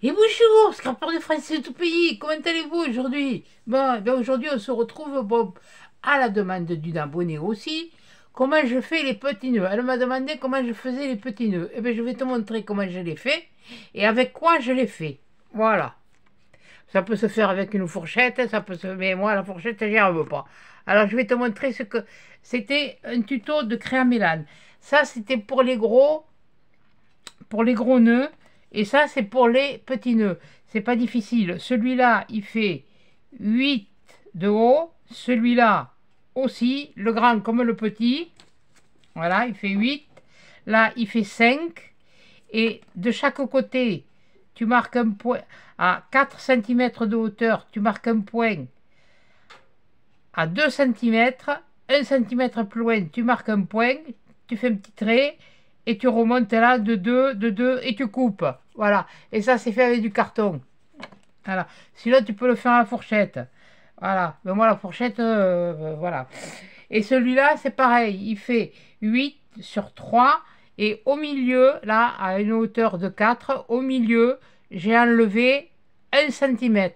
Et bonjour, scrapeur de français de tout pays, comment allez-vous aujourd'hui? Bon, ben aujourd'hui on se retrouve bon, à la demande d'une abonnée aussi. Comment je fais les petits nœuds? Elle m'a demandé comment je faisais les petits nœuds. Et bien je vais te montrer comment je les fais et avec quoi je les fais. Voilà. Ça peut se faire avec une fourchette, ça peut se... mais moi la fourchette j'y arrive pas. Alors je vais te montrer ce que c'était un tuto de Créamélan. Ça c'était pour les gros nœuds, et ça c'est pour les petits nœuds. C'est pas difficile. Celui-là il fait 8 de haut, celui-là aussi, le grand comme le petit. Voilà, il fait 8. Là il fait 5. Et de chaque côté, tu marques un point à 4 cm de hauteur, tu marques un point à 2 cm, 1 cm plus loin, tu marques un point, tu fais un petit trait et tu remontes là de 2 et tu coupes. Voilà. Et ça, c'est fait avec du carton. Voilà. Sinon, tu peux le faire à la fourchette. Voilà. Mais moi, la fourchette, voilà. Et celui-là, c'est pareil. Il fait 8 sur 3. Et au milieu, là, à une hauteur de 4, au milieu, j'ai enlevé 1 cm.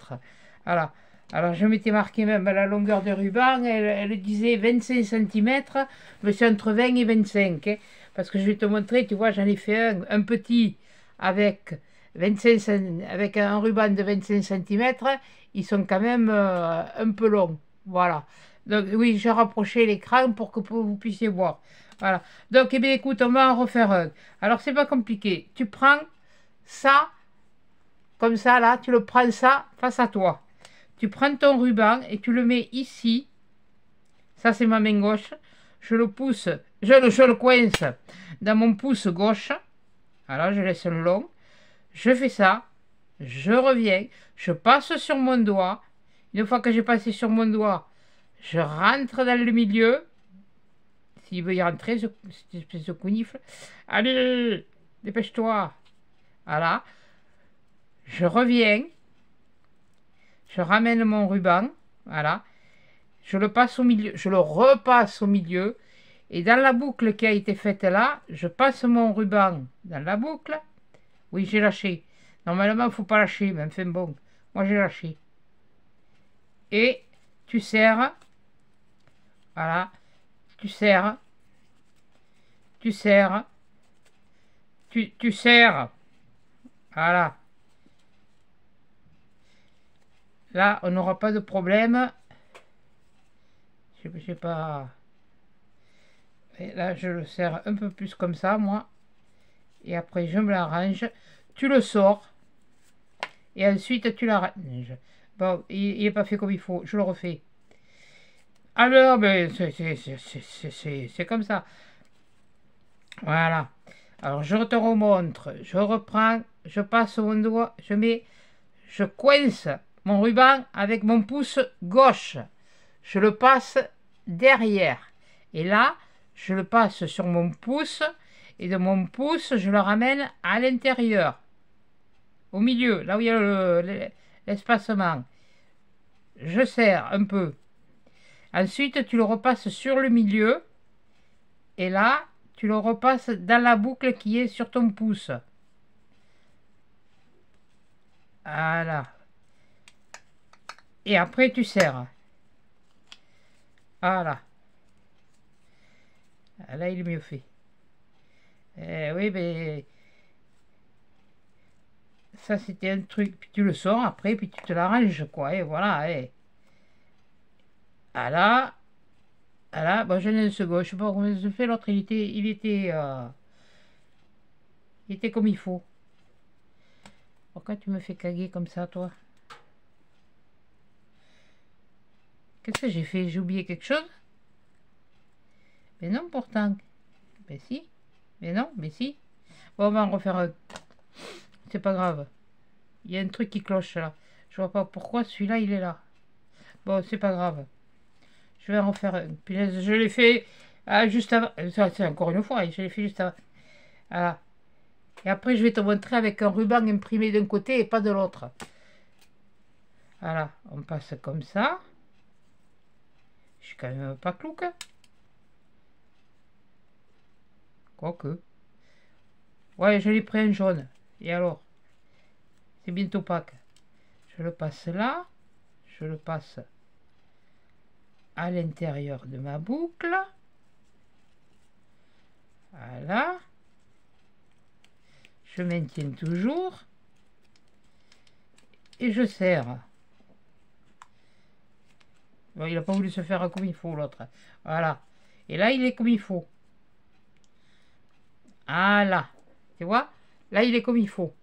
Voilà. Alors, je m'étais marqué même la longueur de ruban. Elle disait 25 cm. Mais c'est entre 20 et 25. Hein, parce que je vais te montrer, tu vois, j'en ai fait un petit avec 25, avec un ruban de 25 cm. Ils sont quand même un peu longs. Voilà. Donc, oui, j'ai rapproché l'écran pour que vous puissiez voir. Voilà. Donc, eh bien, écoute, on va en refaire un. Alors, c'est pas compliqué. Tu prends ça, comme ça, là, tu le prends ça face à toi. Tu prends ton ruban et tu le mets ici. Ça, c'est ma main gauche. Je le pousse, je le coince dans mon pouce gauche. Voilà, je laisse le long. Je fais ça. Je reviens. Je passe sur mon doigt. Une fois que j'ai passé sur mon doigt, je rentre dans le milieu. S'il veut y rentrer, cette espèce de counifle. Allez, dépêche-toi. Voilà. Je reviens. Je ramène mon ruban. Voilà. Je le passe au milieu. Je le repasse au milieu. Et dans la boucle qui a été faite là, je passe mon ruban dans la boucle. Oui, j'ai lâché. Normalement, il ne faut pas lâcher, mais enfin bon. Moi, j'ai lâché. Et tu serres. Voilà. Tu serres. Tu serres. Tu serres. Voilà. Là, on n'aura pas de problème. Je sais pas. Et là, je le serre un peu plus comme ça, moi. Et après, je me l'arrange. Tu le sors. Et ensuite, tu l'arranges. Bon, il n'est pas fait comme il faut. Je le refais. Alors, ben, c'est comme ça. Voilà. Alors, je te remontre. Je reprends. Je passe mon doigt. Je coince mon ruban avec mon pouce gauche. Je le passe derrière. Et là, je le passe sur mon pouce. Et de mon pouce, je le ramène à l'intérieur. Au milieu, là où il y a l'espacement. Je serre un peu. Ensuite, tu le repasses sur le milieu. Et là, tu le repasses dans la boucle qui est sur ton pouce. Voilà. Et après, tu serres. Voilà. Là, il est mieux fait. Oui, mais ça, c'était un truc. Puis tu le sors après, puis tu te l'arranges, quoi. Et voilà. Voilà. Voilà. Bon, j'en ai un second. Je sais pas comment je fais. L'autre, il était comme il faut. Pourquoi tu me fais caguer comme ça, toi? Qu'est-ce que j'ai fait? J'ai oublié quelque chose? Mais non, pourtant. Mais si. Mais non, mais si. Bon, on va en refaire un. C'est pas grave. Il y a un truc qui cloche là. Je vois pas pourquoi celui-là il est là. Bon, c'est pas grave. Je vais en refaire un. Puis je l'ai fait juste avant. Ça, c'est encore une fois. Je l'ai fait juste avant. Voilà. Et après, je vais te montrer avec un ruban imprimé d'un côté et pas de l'autre. Voilà. On passe comme ça. Je suis quand même pas clouque. Quoique. Ouais, je l'ai pris un jaune. Et alors? c'est bientôt Pâques. Je le passe là. Je le passe à l'intérieur de ma boucle. Voilà. Je maintiens toujours. Et je serre. Bon, il n'a pas voulu se faire comme il faut, l'autre. Voilà. Et là, il est comme il faut. Voilà. Tu vois? Là, il est comme il faut.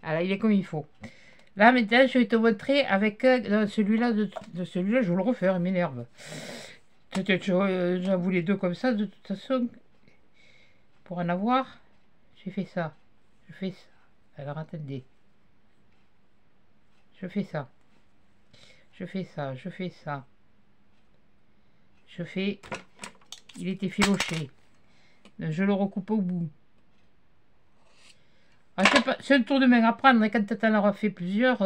Voilà, il est comme il faut. Là, maintenant, je vais te montrer avec celui-là. De celui-là, je vais le refaire, il m'énerve. Peut-être j'en voulais deux comme ça, de toute façon. Pour en avoir, j'ai fait ça. Je fais ça. Alors, attendez. Je fais ça. Je fais ça. Je fais ça. Je fais... Il était filoché. Je le recoupe au bout. Ah, c'est un tour de main à prendre. Et quand tu en auras fait plusieurs,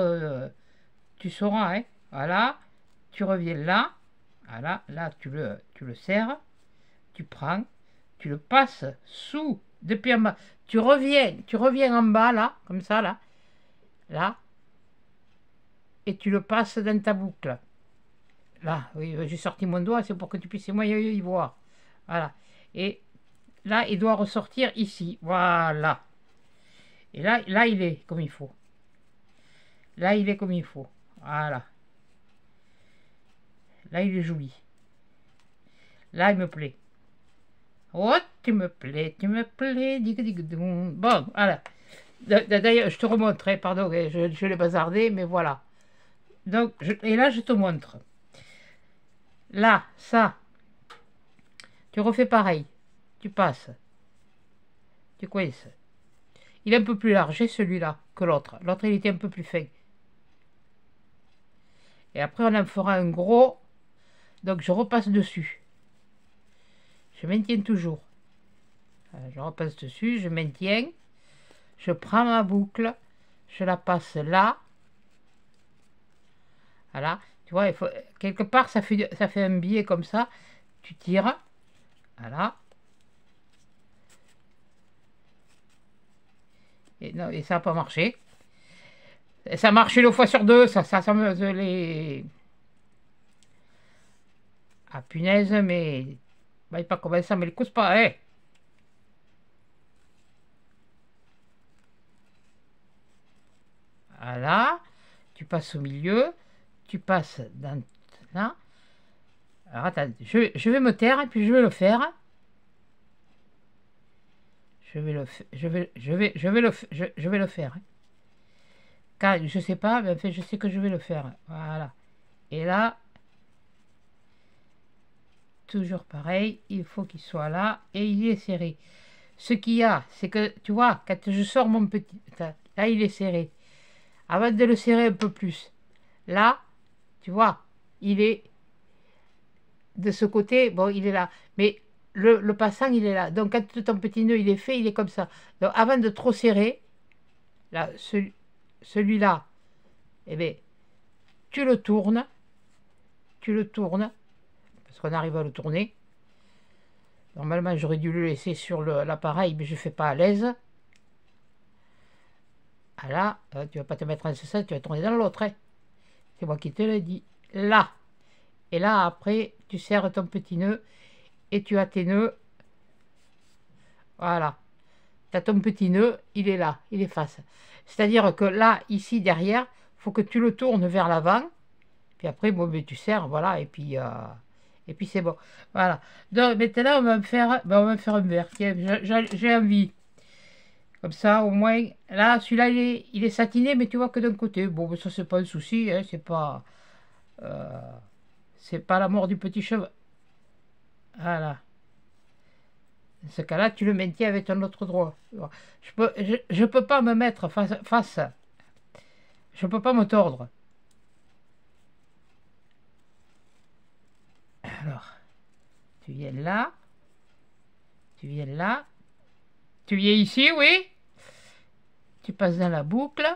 tu sauras. Hein. Voilà. Tu reviens là. Voilà. Là, tu le serres. Tu prends. Tu le passes sous. Depuis en bas. Tu reviens en bas, là. Comme ça, là. Là. Et tu le passes dans ta boucle. Là, oui, j'ai sorti mon doigt. C'est pour que tu puisses moi y voir. Voilà. Et là, il doit ressortir ici. Voilà. Et là, il est comme il faut. Là, il est comme il faut. Voilà. Là, il est joli. Là, il me plaît. Oh, tu me plais, tu me plais. Bon, voilà. D'ailleurs, je te remontrerai, pardon, je l'ai bazardé, mais voilà. Donc, et là, je te montre. Là, ça. Tu refais pareil. Tu passes. Tu coinces. Il est un peu plus large, celui-là, que l'autre. L'autre, il était un peu plus fin. Et après, on en fera un gros. Donc, je repasse dessus. Je maintiens toujours. Je repasse dessus, je maintiens. Je prends ma boucle. Je la passe là. Voilà. Tu vois, il faut, quelque part, ça fait un biais comme ça. Tu tires. Voilà. Et, non, et ça n'a pas marché. Et ça a marché une fois sur deux. Ça me les... Ah, punaise, mais... Bah, pas comme ça, mais il cause pas, hein. Voilà. Tu passes au milieu. Tu passes dans... Là. Alors, attends. Je vais me taire et puis je vais le faire. Je vais le faire. Hein. Car je sais pas, mais en fait, je sais que je vais le faire. Voilà. Et là, toujours pareil, il faut qu'il soit là et il est serré. Ce qu'il y a, c'est que, tu vois, quand je sors mon petit... Là, il est serré. Avant de le serrer un peu plus, là, tu vois, il est de ce côté, bon, il est là. Mais le passant, il est là. Donc, quand ton petit nœud, il est fait, il est comme ça. Donc, avant de trop serrer, là, celui-là, eh bien, tu le tournes, parce qu'on arrive à le tourner. Normalement, j'aurais dû le laisser sur l'appareil, mais je ne fais pas à l'aise. Voilà, tu vas pas te mettre en ce sens, tu vas tourner dans l'autre. Hein. C'est moi qui te le dis. Là. Et là, après, tu serres ton petit nœud et tu as tes nœuds. Voilà. Tu as ton petit nœud, il est là, il est face. C'est-à-dire que là, ici, derrière, il faut que tu le tournes vers l'avant. Puis après, bon, mais tu serres, voilà, et puis c'est bon. Voilà. Donc maintenant, on va me faire un verre. Tiens, j'ai envie. Comme ça, au moins, là, celui-là, il est satiné, mais tu vois que d'un côté. Bon, ça, c'est pas un souci, hein, c'est pas la mort du petit cheval. Voilà. Dans ce cas-là, tu le maintiens avec ton autre doigt. Je peux pas me mettre face. Je peux pas me tordre. Alors, tu viens là. Tu viens là. Tu viens ici, oui. Tu passes dans la boucle.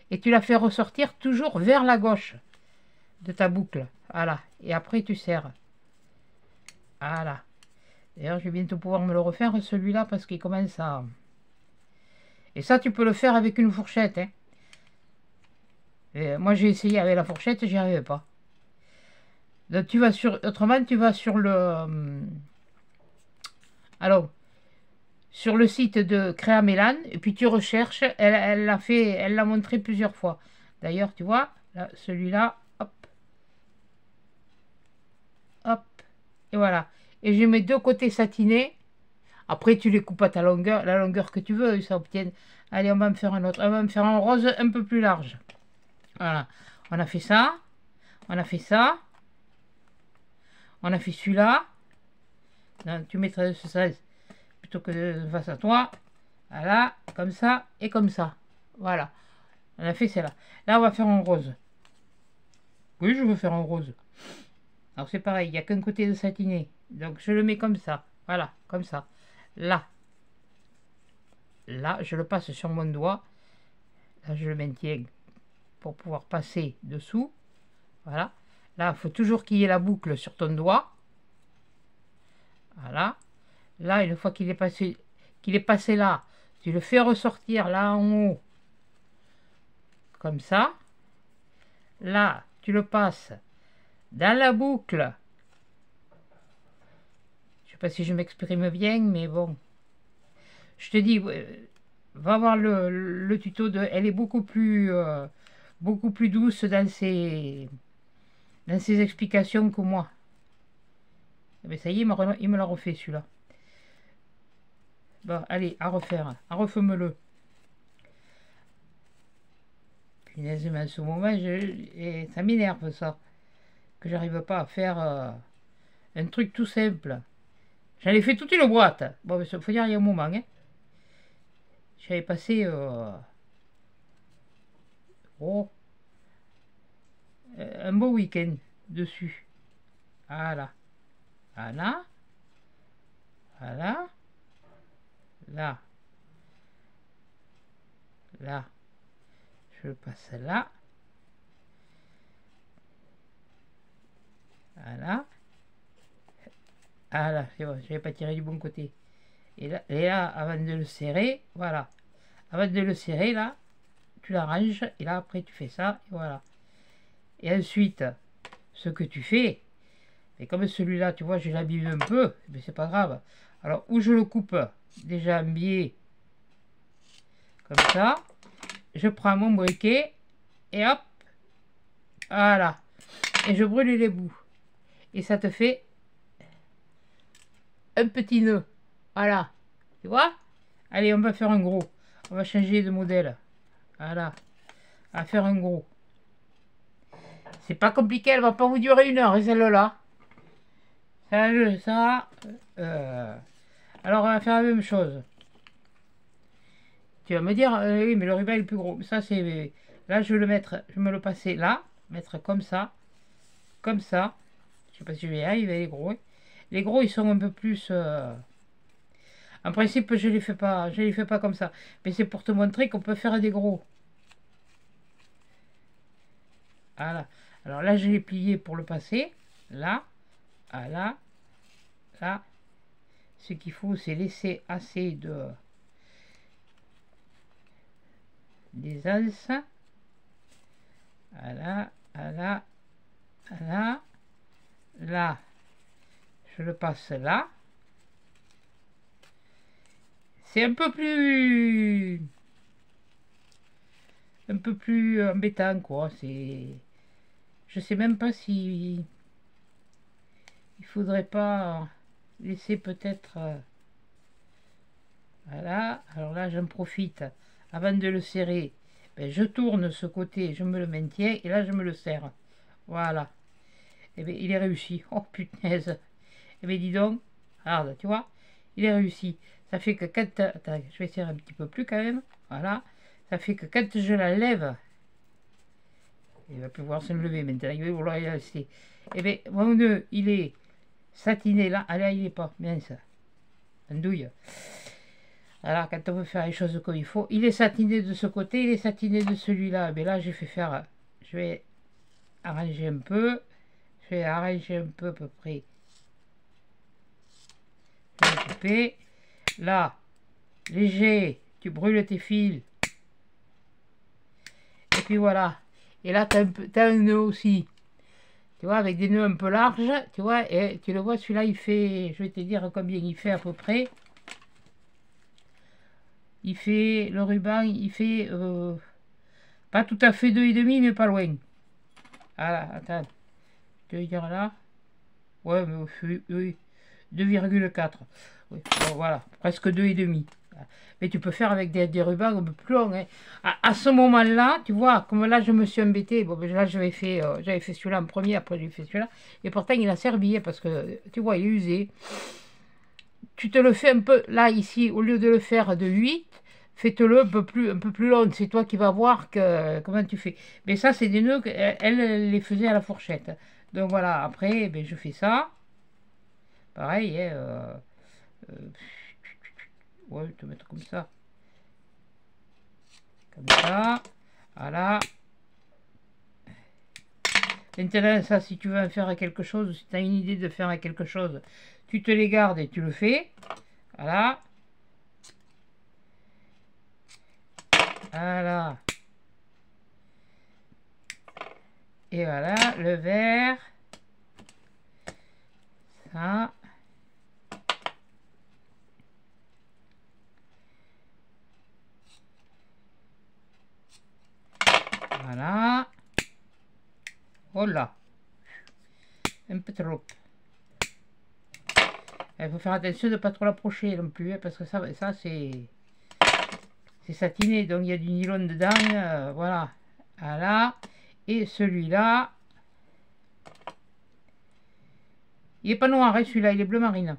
Et tu la fais ressortir toujours vers la gauche de ta boucle. Voilà. Et après, tu serres. Voilà. D'ailleurs, je vais bientôt pouvoir me le refaire, celui-là, parce qu'il commence à... Et ça, tu peux le faire avec une fourchette. Hein. Et moi, j'ai essayé avec la fourchette, j'y arrivais pas. Donc, tu vas sur, autrement, tu vas sur le, alors, sur le site de Créa Mélan, et puis tu recherches. Elle l'a fait, elle l'a montré plusieurs fois. D'ailleurs, tu vois, celui-là, hop, hop, et voilà. Et je mets deux côtés satinés. Après, tu les coupes à ta longueur, la longueur que tu veux, ça obtient. Allez, on va me faire un autre. On va me faire un rose un peu plus large. Voilà. On a fait ça. On a fait ça. On a fait celui-là. Tu mettrais ce 16 plutôt que de face à toi. Voilà, comme ça et comme ça. Voilà. On a fait celle-là. Là, on va faire un rose. Oui, je veux faire un rose. Alors, c'est pareil, il n'y a qu'un côté de satiné. Donc, je le mets comme ça. Voilà, comme ça. Là. Là, je le passe sur mon doigt. Là, je le maintiens pour pouvoir passer dessous. Voilà. Là, il faut toujours qu'il y ait la boucle sur ton doigt. Voilà. Là, une fois qu'il est passé là, tu le fais ressortir là en haut. Comme ça. Là, tu le passes dans la boucle. Je sais pas si je m'exprime bien, mais bon. Je te dis, va voir le tuto de. Elle est beaucoup plus douce dans ses explications que moi. Mais ça y est, il me l'a refait celui-là. Bon, allez, à refaire. Refais-le. Punaise, mais en ce moment, et ça m'énerve ça. Que j'arrive pas à faire un truc tout simple. J'en ai fait toute une boîte. Bon, mais il faut dire, il y a un moment. Hein. J'avais passé un beau week-end dessus. Voilà. Voilà. Voilà. Là. Là. Je le passe là. Voilà. Ah là, c'est bon, j'avais pas tiré du bon côté. Et là, avant de le serrer, voilà. Avant de le serrer, là, tu l'arranges. Et là, après, tu fais ça. Et voilà. Et ensuite, ce que tu fais, et comme celui-là, tu vois, je l'abîme un peu, mais c'est pas grave. Alors, où je le coupe déjà en biais, comme ça, je prends mon briquet, et hop, voilà. Et je brûle les bouts. Et ça te fait un petit nœud. Voilà. Tu vois? Allez, on va faire un gros. On va changer de modèle. Voilà. On va faire un gros. C'est pas compliqué, elle va pas vous durer 1 heure, et celle-là. Alors, on va faire la même chose. Tu vas me dire, oui, mais le ruban est plus gros. Ça, c'est... Là, je vais le mettre, je vais me le passer là. Mettre comme ça. Comme ça. Je sais pas si je vais y arriver, les gros. Les gros, ils sont un peu plus... En principe, je les fais pas comme ça. Mais c'est pour te montrer qu'on peut faire des gros. Voilà. Alors là, je l'ai plié pour le passer. Là. Voilà. Là. Ce qu'il faut, c'est laisser assez d'aisance. Voilà. Voilà. Voilà. Là. Je le passe là. C'est un peu plus embêtant, quoi. C'est, je sais même pas si il faudrait pas laisser peut-être voilà. Alors là, j'en profite avant de le serrer. Ben, je tourne ce côté, je me le maintiens et là je me le serre. Voilà. Et bien il est réussi. Oh punaise. Et bien dis donc, regarde, tu vois, il est réussi. Ça fait que quand... Attends, je vais essayer un petit peu plus quand même. Voilà. Ça fait que quand je la lève, il va pouvoir se lever maintenant. Il va vouloir y rester. Et bien, mon nœud, il est satiné là. Ah là, il n'est pas. Mince. Andouille. Alors, quand on veut faire les choses comme il faut, il est satiné de ce côté, il est satiné de celui-là. Mais là, j'ai fait faire... Je vais arranger un peu. Je vais arranger un peu à peu près. Je vais couper. Là, léger, tu brûles tes fils. Et puis voilà. Et là, tu as un nœud aussi. Tu vois, avec des nœuds un peu larges, tu vois, et tu le vois, celui-là, il fait, je vais te dire combien il fait à peu près. Il fait, le ruban, il fait, pas tout à fait 2,5, mais pas loin. Voilà, attends, je vais te dire là. Ouais, mais oui, 2,4. Oui, bon, voilà, presque 2,5. Mais tu peux faire avec des rubans un peu plus longs. Hein. À ce moment-là, tu vois, comme là, je me suis embêté. Bon, ben, là, j'avais fait celui-là en premier, après j'ai fait celui-là. Et pourtant, il a servi, hein, parce que, tu vois, il est usé. Tu te le fais un peu, là, ici, au lieu de le faire de 8, fais-te-le un peu plus long. C'est toi qui vas voir comment tu fais. Mais ça, c'est des nœuds qu'elle elle les faisait à la fourchette. Donc voilà, après, ben, je fais ça. Pareil, hein, ouais, je vais te mettre comme ça. Comme ça. Voilà. Maintenant, ça, si tu veux en faire quelque chose, si tu as une idée de faire quelque chose, tu te les gardes et tu le fais. Voilà. Voilà. Et voilà, le vert. Ça. Voilà. Oh là. Un peu trop. Il faut faire attention de ne pas trop l'approcher non plus, hein, parce que ça c'est satiné, donc il y a du nylon dedans. Voilà. Voilà. Et celui-là, il n'est pas noir, hein, celui-là, il est bleu marine.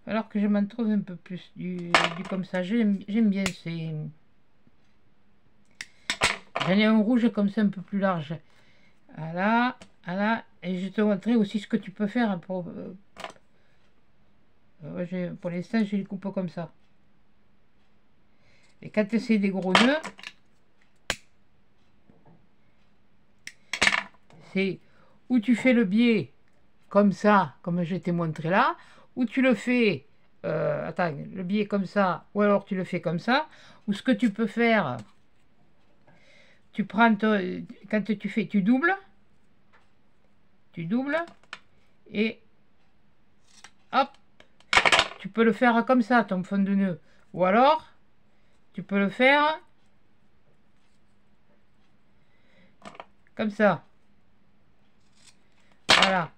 Alors que je m'en trouve un peu plus du comme ça. J'aime bien ces... J'en ai un rouge comme ça un peu plus large. Voilà, voilà. Et je te montrerai aussi ce que tu peux faire pour l'instant, je les coupe comme ça. Et quand c'est des gros nœuds, c'est où tu fais le biais comme ça, comme je t'ai montré là, ou tu le fais, attends, le biais comme ça, ou alors tu le fais comme ça, ou ce que tu peux faire, tu prends quand tu fais, tu doubles, et hop, tu peux le faire comme ça, ton fond de nœud, ou alors, tu peux le faire comme ça. Voilà.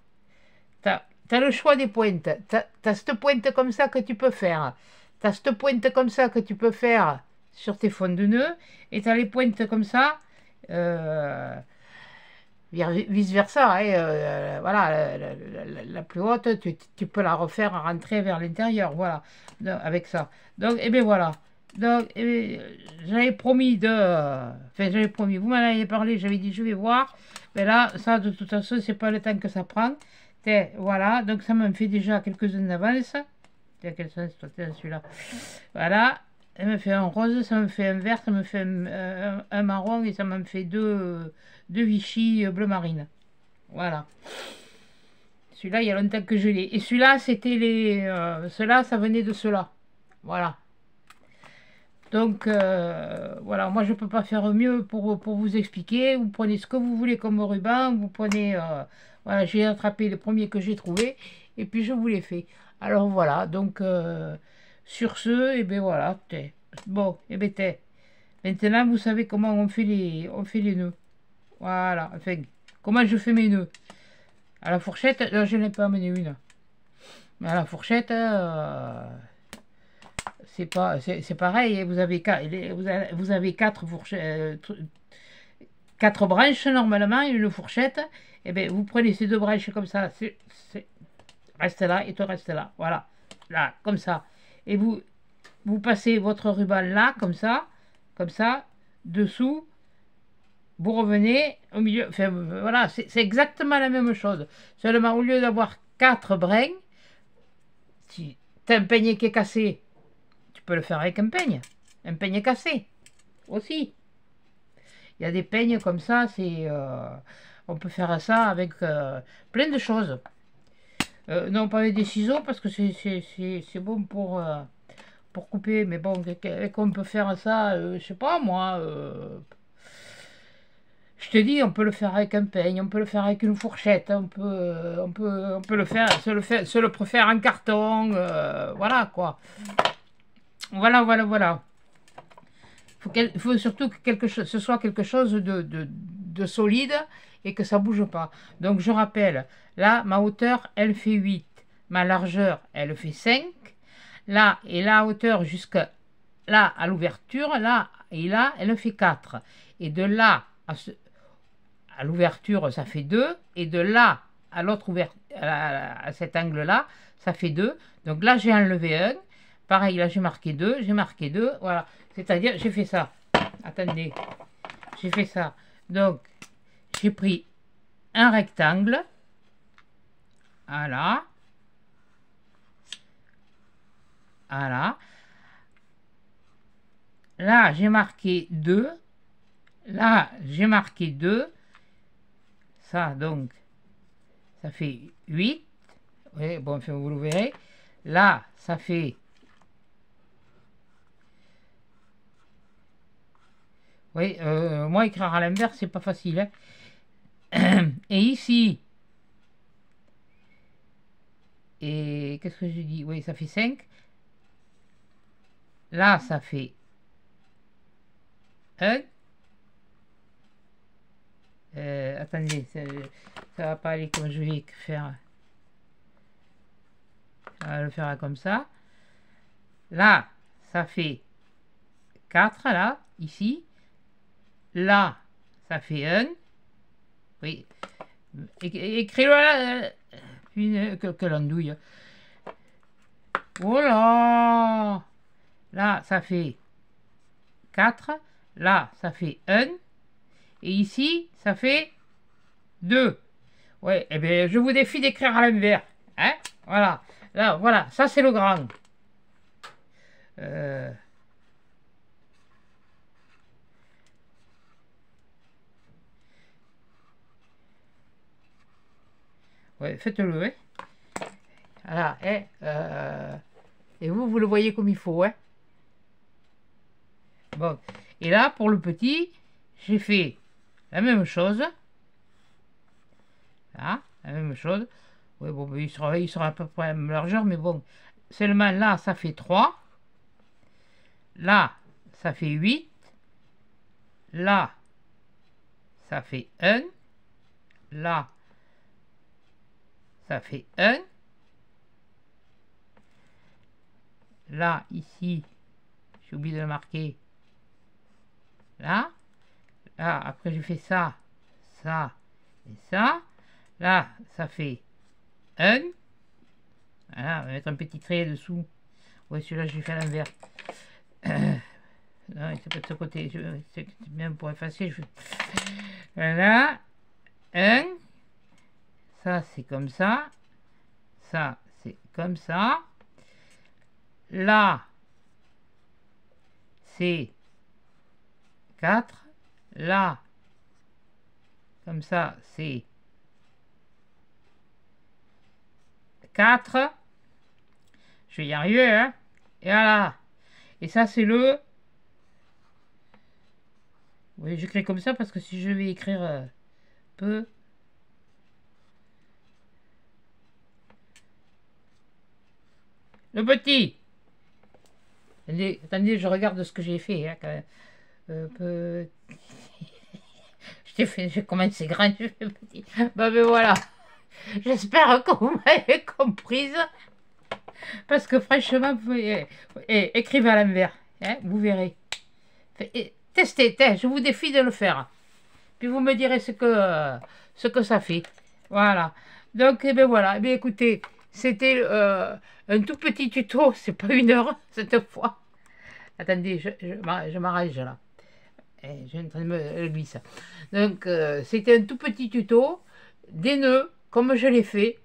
T'as le choix des pointes. T'as cette pointe comme ça que tu peux faire. T'as cette pointe comme ça que tu peux faire sur tes fonds de nœuds. Et t'as les pointes comme ça. Vice versa. Hein, voilà, la plus haute, tu peux la refaire rentrer vers l'intérieur. Voilà. Donc, avec ça. Donc, et bien voilà. Donc, j'avais promis de. Enfin, j'avais promis. Vous m'en avez parlé. J'avais dit, je vais voir. Mais là, ça, de toute façon, c'est pas le temps que ça prend. Voilà, donc ça me fait déjà quelques-unes d'avance. Tiens, quel sens toi, celui-là. Voilà, ça me fait un rose, ça me fait un vert, ça me fait un marron et ça me fait deux Vichy bleu marine. Voilà. Celui-là, il y a longtemps que je l'ai. Et celui-là, c'était les... ceux-là, ça venait de ceux-là. Voilà. Donc, voilà, moi, je ne peux pas faire mieux pour vous expliquer. Vous prenez ce que vous voulez comme ruban. Vous prenez... voilà, j'ai attrapé les premiers que j'ai trouvés. Et puis, je vous les fais. Alors, voilà. Donc, sur ce, et bien voilà. Bon, et bien, maintenant, vous savez comment on fait les nœuds. Voilà. Enfin, comment je fais mes nœuds. À la fourchette, là, je n'ai pas amené une. Mais à la fourchette... c'est pareil, vous avez quatre quatre branches normalement, une fourchette, et bien vous prenez ces deux branches comme ça, reste là et tu restes là, voilà, là, comme ça, et vous passez votre ruban là, comme ça, dessous, vous revenez au milieu, enfin voilà, c'est exactement la même chose, seulement au lieu d'avoir quatre brins, si tu as un peigne qui est cassé, tu peux le faire avec un peigne cassé aussi. Il y a des peignes comme ça, on peut faire ça avec plein de choses. Non, pas avec des ciseaux, parce que c'est bon pour couper. Mais bon, qu'on peut faire ça, je sais pas moi. Je te dis, on peut le faire avec un peigne, on peut le faire avec une fourchette, on peut le faire, se le préfère en carton, voilà quoi. Voilà. Il faut surtout que ce soit quelque chose de solide et que ça bouge pas. Donc je rappelle, là, ma hauteur, elle fait 8. Ma largeur, elle fait 5. Là, et la hauteur jusqu'à là, à l'ouverture, là, et là, elle fait 4. Et de là à l'ouverture, ça fait 2. Et de là à l'autre ouverture, à cet angle-là, ça fait 2. Donc là, j'ai enlevé 1. Pareil, là, j'ai marqué 2. J'ai marqué 2. Voilà. C'est-à-dire, j'ai fait ça. Attendez. J'ai fait ça. Donc, j'ai pris un rectangle. Voilà. Voilà. Là, j'ai marqué 2. Là, j'ai marqué 2. Ça, donc, ça fait 8. Oui, bon, enfin, vous le verrez. Là, ça fait... Oui, moi, écrire à l'inverse, c'est pas facile. Hein. Et ici... Et qu'est-ce que je dis? Oui, ça fait 5. Là, ça fait 1. Attendez, ça va pas aller comme je vais faire. On va le faire comme ça. Là, ça fait 4, là, ici. Là, ça fait 1. Oui. Écris-le là. Que l'andouille. Voilà. Là, ça fait 4. Là, ça fait 1. Et ici, ça fait 2. Ouais, eh bien, je vous défie d'écrire à l'envers. Hein? Voilà. Là, voilà. Ça, c'est le grand. Ouais, faites-le, hein. Voilà, hein. Et vous le voyez comme il faut, hein. Bon. Et là, pour le petit, j'ai fait la même chose. Là, la même chose. Oui, bon, il sera à peu près la même largeur, mais bon. Seulement là, ça fait 3. Là, ça fait 8. Là, ça fait 1. Là, ça fait 1. Là, ici, j'ai oublié de le marquer. Là, après j'ai fait ça, ça et ça. Là, ça fait 1. Voilà, on va mettre un petit trait dessous. Ouais, celui-là, je l'ai fait à l'envers. Non, c'est pas de ce côté. C'est bien pour effacer. Voilà. 1. Ça, c'est comme ça. Ça, c'est comme ça. Là, c'est 4. Là, comme ça, c'est 4. Je vais y arriver, hein. Et voilà. Et ça, c'est le... Oui, j'écris comme ça parce que si je vais écrire peu... Le petit. Attendez, je regarde ce que j'ai fait, hein, quand même. Je t'ai fait, j'ai commencé grand, je fais petit. Bah, ben voilà. J'espère que vous m'avez comprise. Parce que franchement, vous écrivez à l'envers. Hein, vous verrez. Testez, je vous défie de le faire. Puis vous me direz ce que ça fait. Voilà. Donc, eh ben voilà. Eh bien, écoutez, c'était un tout petit tuto. C'est pas 1 heure cette fois. Attendez, je m'arrange là. Je suis en train de me glisser. Donc, c'était un tout petit tuto. Des nœuds, comme je l'ai fait.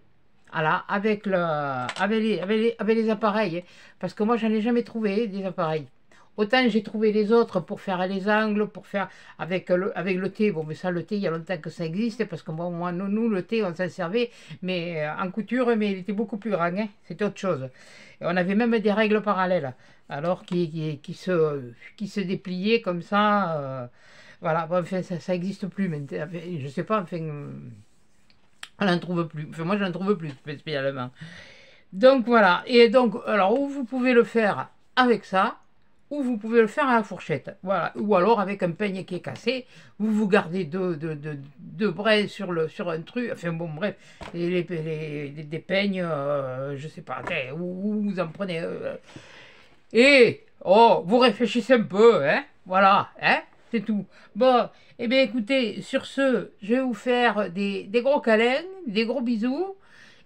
Voilà, avec les appareils. Parce que moi, j'en ai jamais trouvé des appareils. autant j'ai trouvé les autres pour faire les angles, pour faire avec le thé. Bon, mais ça, le thé, il y a longtemps que ça existe, parce que bon, moi, nous, le thé, on s'en servait, mais en couture, mais il était beaucoup plus grand, hein, c'était autre chose. Et on avait même des règles parallèles, alors qui se dépliaient comme ça. Voilà, bon, enfin, ça n'existe plus maintenant. Enfin, je sais pas, enfin, on n'en trouve plus. Enfin, moi, je n'en trouve plus spécialement. Donc voilà, et donc, alors, où vous pouvez le faire avec ça, ou vous pouvez le faire à la fourchette, voilà, ou alors avec un peigne qui est cassé, vous gardez deux braies sur un truc, enfin bon, bref, des peignes, je sais pas, où vous en prenez, et, oh, vous réfléchissez un peu, hein, voilà, hein, c'est tout. Bon, eh bien écoutez, sur ce, je vais vous faire des gros câlins, des gros bisous,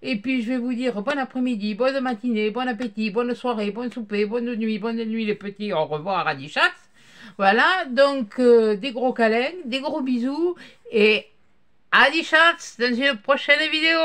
et puis je vais vous dire bon après-midi, bonne matinée, bon appétit, bonne soirée, bon souper, bonne nuit les petits, au revoir à chasse. Voilà, donc des gros câlins, des gros bisous, et à chasse dans une prochaine vidéo.